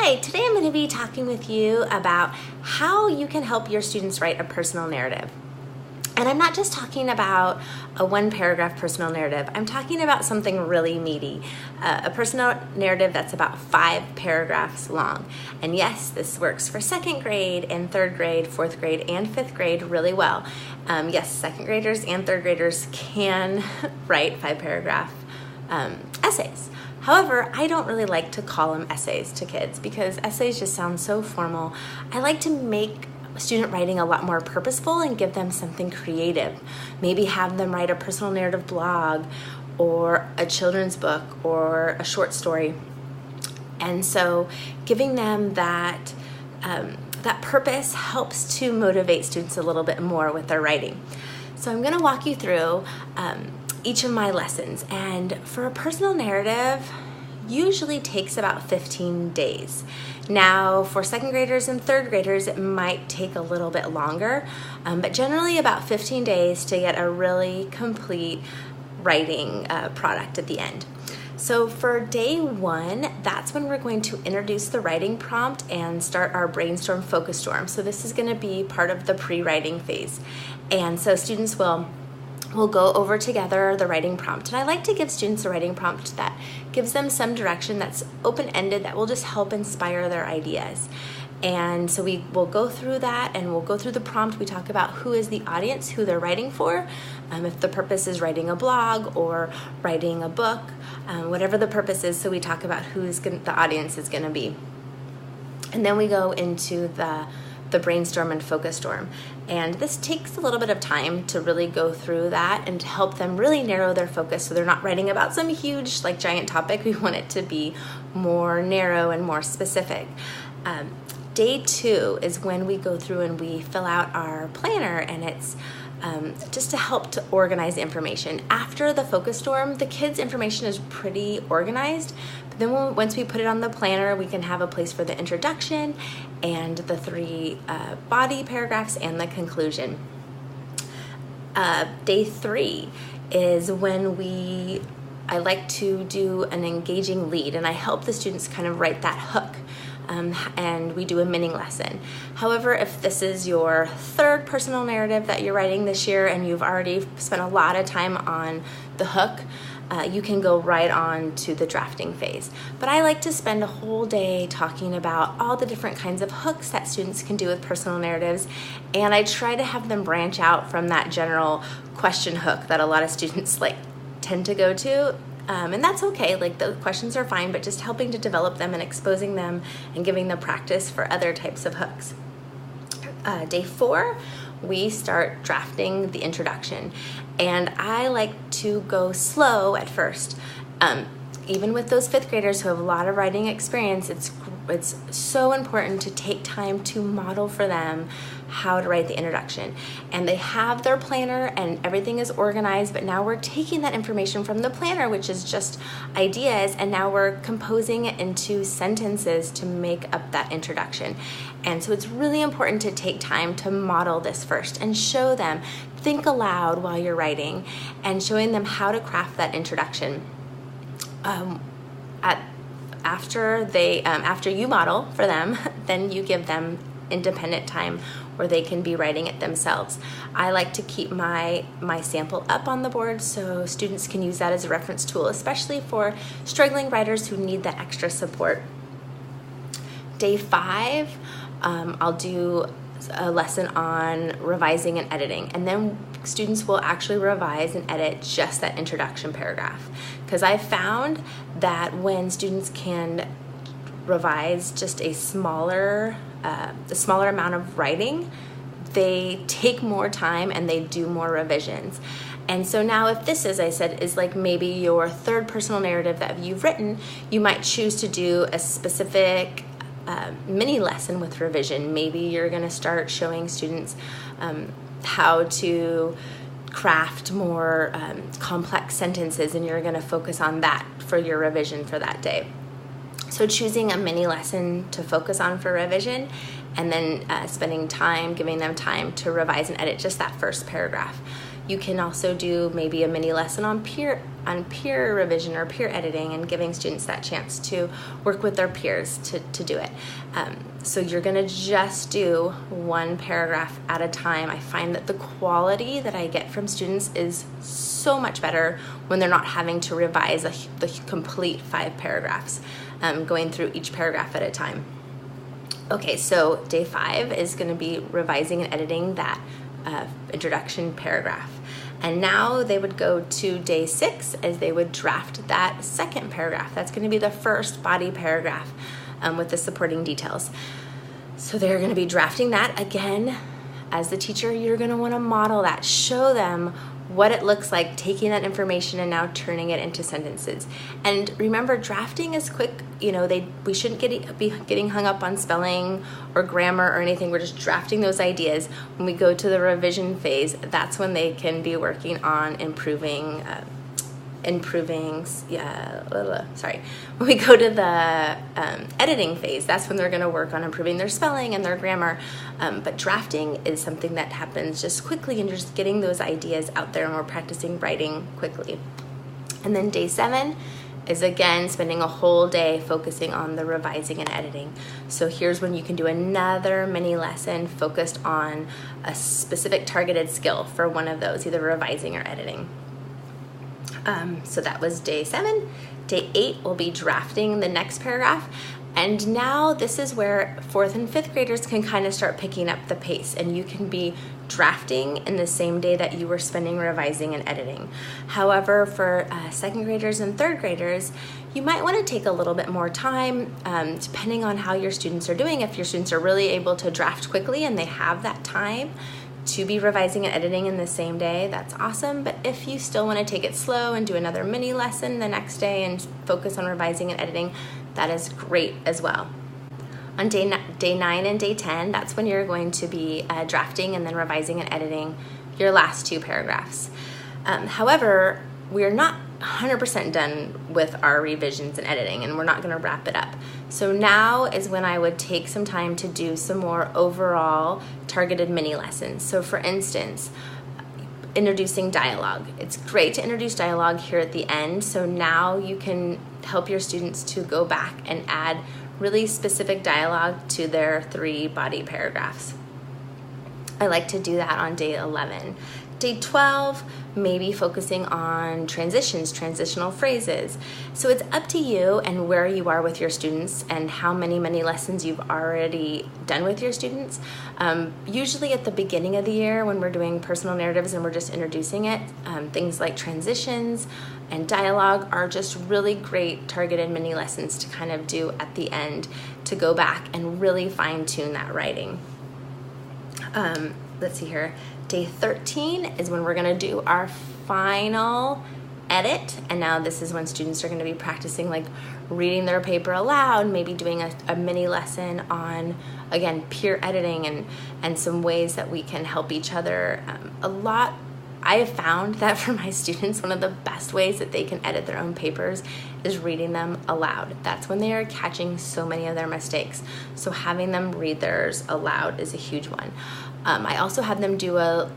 Hi, today I'm going to be talking with you about how you can help your students write a personal narrative. And I'm not just talking about a one-paragraph personal narrative. I'm talking about something really meaty, a personal narrative that's about 5 paragraphs long. And yes, this works for 2nd grade and 3rd grade, 4th grade, and 5th grade really well. Yes, 2nd graders and 3rd graders can write 5-paragraph essays. However, I don't really like to call them essays to kids because essays just sound so formal. I like to make student writing a lot more purposeful and give them something creative. Maybe have them write a personal narrative blog or a children's book or a short story. And so giving them that purpose helps to motivate students a little bit more with their writing. So I'm going to walk you through each of my lessons, and for a personal narrative usually takes about 15 days. Now for 2nd graders and 3rd graders it might take a little bit longer, but generally about 15 days to get a really complete writing product at the end. So for day 1, that's when we're going to introduce the writing prompt and start our brainstorm focus storm. So this is going to be part of the pre-writing phase, and so students will go over together the writing prompt. And I like to give students a writing prompt that gives them some direction, that's open-ended, that will just help inspire their ideas. And so we will go through that, and we'll go through the prompt. We talk about who is the audience, who they're writing for, if the purpose is writing a blog or writing a book, whatever the purpose is. So we talk about who the audience is going to be. And then we go into the brainstorm and focus storm. And this takes a little bit of time to really go through that and to help them really narrow their focus so they're not writing about some huge, giant topic. We want it to be more narrow and more specific. Day 2 is when we go through and we fill out our planner, and it's just to help to organize the information. After the focus storm, the kids' information is pretty organized, but then once we put it on the planner, we can have a place for the introduction and the 3 body paragraphs and the conclusion. Day 3 is when I like to do an engaging lead, and I help the students kind of write that hook. And we do a mini lesson. However, if this is your 3rd personal narrative that you're writing this year and you've already spent a lot of time on the hook, you can go right on to the drafting phase. But I like to spend a whole day talking about all the different kinds of hooks that students can do with personal narratives, and I try to have them branch out from that general question hook that a lot of students tend to go to. And that's okay, the questions are fine, but just helping to develop them and exposing them and giving them practice for other types of hooks. Day 4, we start drafting the introduction. And I like to go slow at first. Even with those 5th graders who have a lot of writing experience, it's so important to take time to model for them how to write the introduction. And they have their planner and everything is organized, but now we're taking that information from the planner, which is just ideas, and now we're composing it into sentences to make up that introduction. And so it's really important to take time to model this first and show them, think aloud while you're writing, and showing them how to craft that introduction. After you model for them, then you give them independent time where they can be writing it themselves. I like to keep my sample up on the board so students can use that as a reference tool, especially for struggling writers who need that extra support. Day 5, I'll do a lesson on revising and editing, and then students will actually revise and edit just that introduction paragraph, because I've found that when students can revise just a smaller amount of writing, they take more time and they do more revisions. And so now if this, as I said, is maybe your 3rd personal narrative that you've written, you might choose to do a specific mini lesson with revision. Maybe you're going to start showing students how to craft more complex sentences, and you're going to focus on that for your revision for that day. So choosing a mini lesson to focus on for revision, and then spending time, giving them time to revise and edit just that first paragraph. You can also do maybe a mini lesson on on peer revision or peer editing and giving students that chance to work with their peers to do it. So you're gonna just do one paragraph at a time. I find that the quality that I get from students is so much better when they're not having to revise the complete 5 paragraphs, going through each paragraph at a time. Okay, so day 5 is gonna be revising and editing that introduction paragraph. And now they would go to day 6 as they would draft that second paragraph. That's going to be the first body paragraph with the supporting details. So they're going to be drafting that again. As the teacher, you're going to want to model that, show them what it looks like, taking that information and now turning it into sentences. And remember, drafting is quick. You know, we shouldn't be getting hung up on spelling or grammar or anything. We're just drafting those ideas. When we go to the revision phase, that's when they can be working on improving. When we go to the editing phase, that's when they're going to work on improving their spelling and their grammar. But drafting is something that happens just quickly, and you're just getting those ideas out there, and we're practicing writing quickly. And then day 7 is again spending a whole day focusing on the revising and editing. So here's when you can do another mini lesson focused on a specific targeted skill for one of those, either revising or editing. So that was day 7. Day 8 will be drafting the next paragraph. And now this is where 4th and 5th graders can kind of start picking up the pace, and you can be drafting in the same day that you were spending revising and editing. However, for 2nd graders and 3rd graders, you might want to take a little bit more time, depending on how your students are doing. If your students are really able to draft quickly and they have that time to be revising and editing in the same day, that's awesome. But if you still want to take it slow and do another mini lesson the next day and focus on revising and editing, that is great as well. On day 9 and day 10, that's when you're going to be drafting and then revising and editing your last 2 paragraphs. However, we're not 100% done with our revisions and editing, and we're not going to wrap it up. So now is when I would take some time to do some more overall targeted mini lessons. So for instance, introducing dialogue. It's great to introduce dialogue here at the end, so now you can help your students to go back and add really specific dialogue to their 3 body paragraphs. I like to do that on day 11. Day 12, maybe focusing on transitions, transitional phrases. So it's up to you and where you are with your students and how many lessons you've already done with your students. Usually at the beginning of the year when we're doing personal narratives and we're just introducing it, things like transitions and dialogue are just really great targeted mini lessons to kind of do at the end to go back and really fine tune that writing. Let's see here. Day 13 is when we're going to do our final edit, and now this is when students are going to be practicing like reading their paper aloud, maybe doing a mini lesson on, again, peer editing and some ways that we can help each other. I have found that for my students, one of the best ways that they can edit their own papers is reading them aloud. That's when they are catching so many of their mistakes. So having them read theirs aloud is a huge one. I also have them do a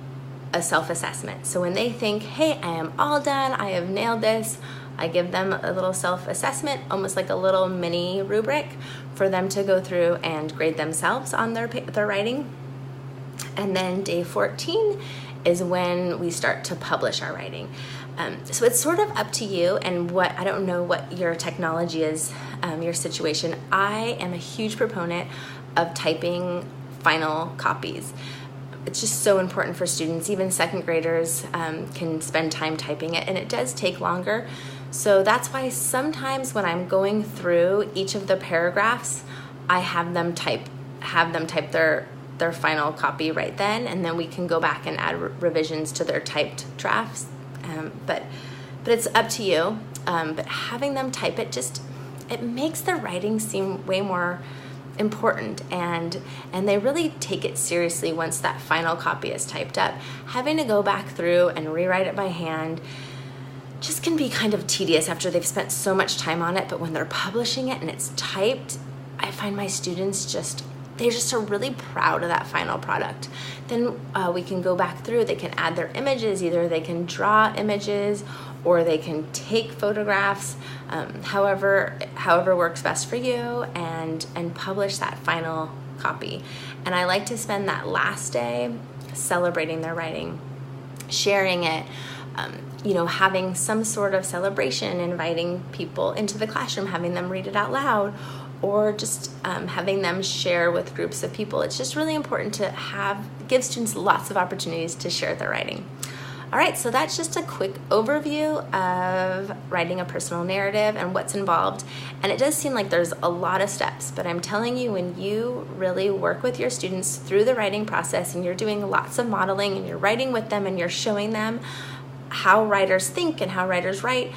self-assessment. So when they think, hey, I am all done, I have nailed this, I give them a little self-assessment, almost like a little mini rubric for them to go through and grade themselves on their writing. And then day 14 is when we start to publish our writing. So it's sort of up to you and I don't know what your technology is, your situation. I am a huge proponent of typing final copies. It's just so important for students. Even 2nd graders can spend time typing it, and it does take longer. So that's why sometimes when I'm going through each of the paragraphs, I have them type their final copy right then, and then we can go back and add revisions to their typed drafts. But it's up to you. But having them type it it makes the writing seem way more important, and they really take it seriously once that final copy is typed up. Having to go back through and rewrite it by hand just can be kind of tedious after they've spent so much time on it, but when they're publishing it and it's typed, I find my students just they just are really proud of that final product. Then we can go back through, they can add their images, either they can draw images or they can take photographs, however works best for you, and publish that final copy. And I like to spend that last day celebrating their writing, sharing it, having some sort of celebration, inviting people into the classroom, having them read it out loud, or just having them share with groups of people. It's just really important to give students lots of opportunities to share their writing. All right, so that's just a quick overview of writing a personal narrative and what's involved. And it does seem like there's a lot of steps, but I'm telling you, when you really work with your students through the writing process and you're doing lots of modeling and you're writing with them and you're showing them how writers think and how writers write,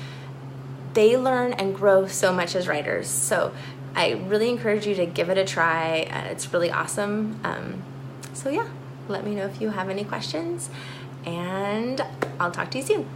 they learn and grow so much as writers. So I really encourage you to give it a try. It's really awesome. So yeah, let me know if you have any questions, and I'll talk to you soon.